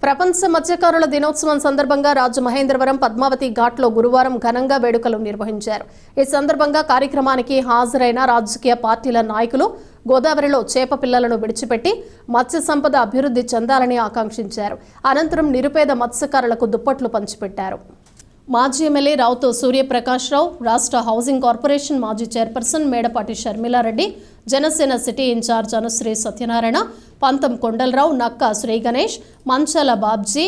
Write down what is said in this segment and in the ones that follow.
ప్రపంచ మత్స్యకారుల దినోత్సవం సందర్భంగా రాజమహేంద్రవరం పద్మావతి ఘాట్లో గురువారం ఘనంగా వేడుకలు నిర్వహించారు. ఈ సందర్భంగా కార్యక్రమానికి హాజరైన రాజకీయ పార్టీల నాయకులు గోదావరిలో చేప పిల్లలను విడిచిపెట్టి మత్స్య సంపద అభివృద్ధి చెందాలని ఆకాంక్షించారు. అనంతరం నిరుపేద మత్స్యకారులకు దుప్పట్లు పంచిపెట్టారు. మాజీ ఎమ్మెల్యే రావుతో సూర్యప్రకాశ్రావు, రాష్ట్ర హౌసింగ్ కార్పొరేషన్ మాజీ chairperson Medapati Sharmilareddy, Janasena city incharge Anushree Satyanarayana, Pantham Kondalarao, నక్క శ్రీ గణేష్, మంచాల బాబ్జీ,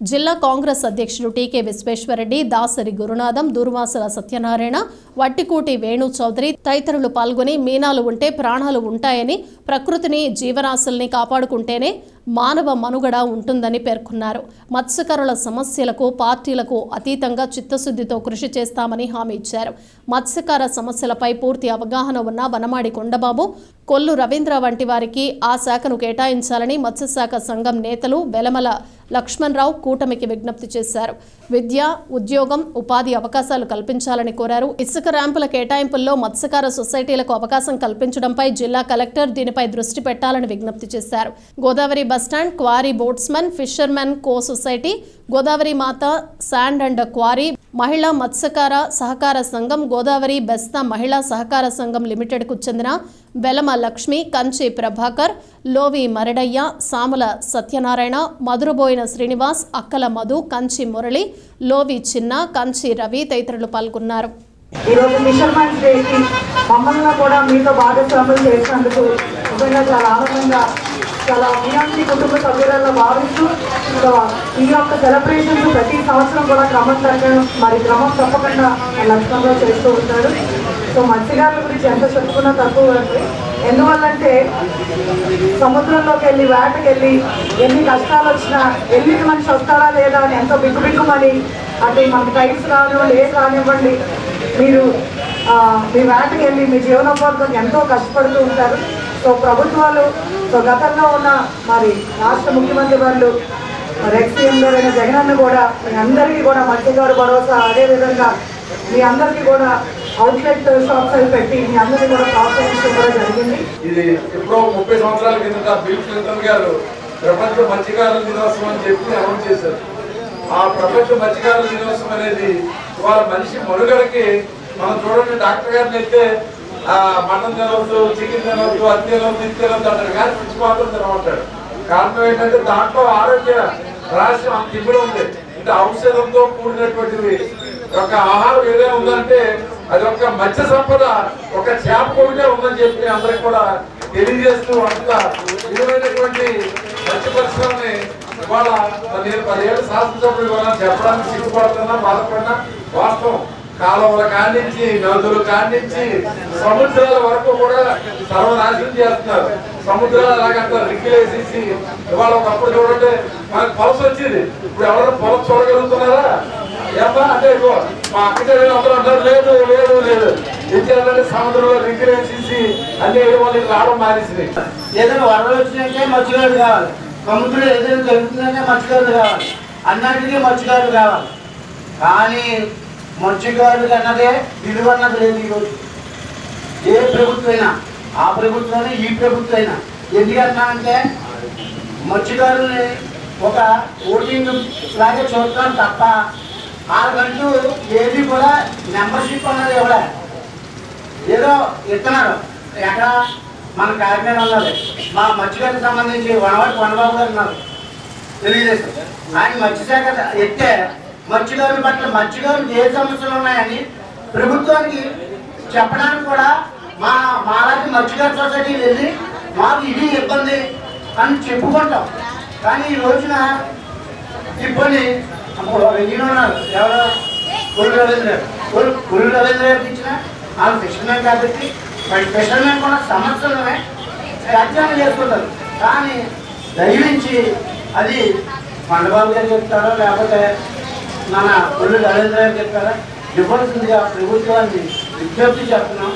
జిల్లా కాంగ్రెస్ అధ్యక్షుడు టీకే విశ్వేశ్వరరెడ్డి, దాసరి గురునాథం, దూర్వాసల సత్యనారాయణ, వట్టికూటి వేణు చౌదరి తదితరులు పాల్గొని మీనాలు ఉంటే ప్రాణాలు ఉంటాయని, ప్రకృతిని జీవరాశుల్ని కాపాడుకుంటేనే మానవ మనుగడ ఉంటుందని పేర్కొన్నారు. మత్స్యకారుల సమస్యలకు పార్టీలకు అతీతంగా చిత్తశుద్ధితో కృషి చేస్తామని హామీ ఇచ్చారు. మత్స్యకార సమస్యలపై పూర్తి అవగాహన ఉన్న వనమాడి కొండబాబు, కొల్లు రవీంద్ర వంటి వారికి ఆ శాఖను కేటాయించాలని మత్స్యశాఖ సంఘం నేతలు వెలమల లక్ష్మణరావు కూటమికి విజ్ఞప్తి చేశారు. విద్య, ఉద్యోగం, ఉపాధి అవకాశాలు కల్పించాలని కోరారు. ఇసుక ర్యాంపుల కేటాయింపుల్లో మత్స్యకార సొసైటీలకు అవకాశం కల్పించడంపై జిల్లా కలెక్టర్ దీనిపై దృష్టి పెట్టాలని విజ్ఞప్తి చేశారు. Godavari bus stand, quarry boatsmen, fishermen co society, Godavari Mata sand and quarry మహిళా మత్స్యకార సహకార సంఘం, గోదావరి బెస్తా మహిళా సహకార సంఘం లిమిటెడ్కు చెందిన వెలమ లక్ష్మి, కంచి ప్రభాకర్, లోవి మరడయ్య, సాముల సత్యనారాయణ, మధురబోయిన శ్రీనివాస్, అక్కల మధు, కంచి మురళి, లోవి చిన్న, కంచి రవి తదితరులు పాల్గొన్నారు. ఈరోజు ఫిషర్మెన్స్ డేకి మమ్మల్ని కూడా మీతో భాగస్వాములు చేసినందుకు నిజంగా చాలా ఆనందంగా, చాలా మీ కుటుంబ సభ్యులలో భావిస్తూ ఈ యొక్క సెలబ్రేషన్స్ ప్రతి సంవత్సరం కూడా క్రమం తప్పకుండా లక్ష్యంగా చేస్తూ ఉంటారు. సో మత్స్యకారుల గురించి ఎంత చెప్పుకున్నా తక్కువ. ఎందువల్లంటే సముద్రంలోకి వెళ్ళి వేటకి వెళ్ళి ఎన్ని కష్టాలు వచ్చినా ఎన్నికి మనిషి వస్తారా లేదా అని ఎంతో బిక్కుమని, అంటే మనకి టైల్స్ రానివ్వండి, ఏది రానివ్వండి, మీరు మీ వేటకి వెళ్ళి మీ జీవనోపాధికి ఎంతో కష్టపడుతూ ఉంటారు. సో ప్రభుత్వాలు, సో గతంలో ఉన్న మరి రాష్ట్ర ముఖ్యమంత్రి వాళ్ళు, మరి ఎక్స్-సీఎం గారైన జగనన్న కూడా మీ అందరికీ కూడా మత్స్యకారు భరోసా, అదేవిధంగా మీ అందరికీ కూడా అవుట్లెట్ షాప్స్ అవి పెట్టి మీ అందరికీ కూడా ప్రోత్సహించడం కూడా జరిగింది. ఇది ఎప్పుడో 30 సంవత్సరాల కిందట బిల్ క్లింటన్ గారు ప్రపంచ మత్స్యకారుల దినోత్సవం అని చెప్పి అనౌన్స్ చేశారు. ఆ ప్రపంచ మత్స్యకారుల దినోత్సవం అనేది వాళ్ళ మనిషి మనుగడకి, మనం చూడండి డాక్టర్ గారిని అయితే మటన్ తినవద్దు, చికెన్ తినవద్దు, అది తినవద్దు, ఇది తినవద్దు అంటారు, కానీ ఫిష్ మాత్రం తినమంటాడు. కారణం ఏంటంటే దాంట్లో ఆరోగ్య రహస్యం అంత ఇబ్బడి ఉంది. అంటే ఔషధంతో కూడినటువంటివి ఒక ఆహారం ఏదైనా ఉందంటే అది ఒక మత్స్య సంపద, ఒక చేప కొడుకే ఉందని చెప్పి అందరికి కూడా తెలియజేస్తూ అంత విలువైనటువంటి మత్స్య పరిశ్రమని ఇవాళ నేను 10 ఏళ్ళ శాసనసభ్యులు కూడా చెప్పడానికి సిగ్గుపడుతున్నా, బాధపడినా వాస్తవం. కాలువల కానించి, నదులు కానించి, సముద్రాల వరకు కూడా సర్వనాశనం చేస్తున్నారు. సముద్రాలు ఎలాగంటారు, రిక్కిలేసేసి ఇవాళ ఒకప్పుడు చూడండి మనకు పొలస వచ్చేది, ఇప్పుడు ఎవరైనా పొలస చూడగలుగుతున్నారా? ఏమా అంటే మా అక్కడే అందరూ అంటారు లేదు లేదు లేదు, ఎందుకంటే సముద్రంలో రిక్కిలేసేసి అన్ని వాళ్ళకి రావడం మానేసింది. ఏదైనా వరదలు వచ్చినాకే మత్స్యకారులు కావాలి, సముద్రంలో ఏదైనా జరుగుతుందంటే మత్స్యకారులు కావాలి, అన్నింటికీ మత్స్యకారులు కావాలి. కానీ మత్స్యకారులకు అన్నదే విలువ అన్నది లేదు. ఈరోజు ఏ ప్రభుత్వం అయినా, ఆ ప్రభుత్వం అయినా ఈ ప్రభుత్వం అయినా ఎందుకంటే మత్స్యకారుల్ని ఒక ఓటింగ్ లాగే చూస్తాను తప్ప వాళ్ళకంటూ ఏది కూడా మెంబర్షిప్ అన్నది ఎవడ ఏదో ఇస్తున్నారు. ఎక్కడ మన కాకినాడ ఉన్నది, మా మత్స్యకారులకు సంబంధించి వనవాడి కొండబాబు గారు ఉన్నారు తెలుగుదేశం, ఆయన మత్స్యశాఖ ఎత్తే మత్స్యకారుల పట్ల మత్స్యకారులు ఏ సమస్యలు ఉన్నాయని ప్రభుత్వానికి చెప్పడానికి కూడా మాలాంటి మత్స్యకారు సొసైటీ వెళ్ళి మాకు ఇది ఇబ్బంది అని చెప్పుకుంటాం. కానీ ఈ రోజున ఇబ్బంది ఉన్నారు. ఎవరో కొల్లు రవీంద్ర గారికి ఇచ్చిన వాళ్ళు ఫిషర్మెన్ కాబట్టి ఫిషర్మెన్ కూడా సమస్యలనే అధ్యయనం చేసుకుంటారు. కానీ దయవించి అది కొండబాబు గారు చెప్తారో లేకపోతే మన కొల్లు రవీంద్ర గారు చెప్తారా ఇవ్వాల్సిందిగా ప్రభుత్వాన్ని విజ్ఞప్తి చేస్తున్నాం.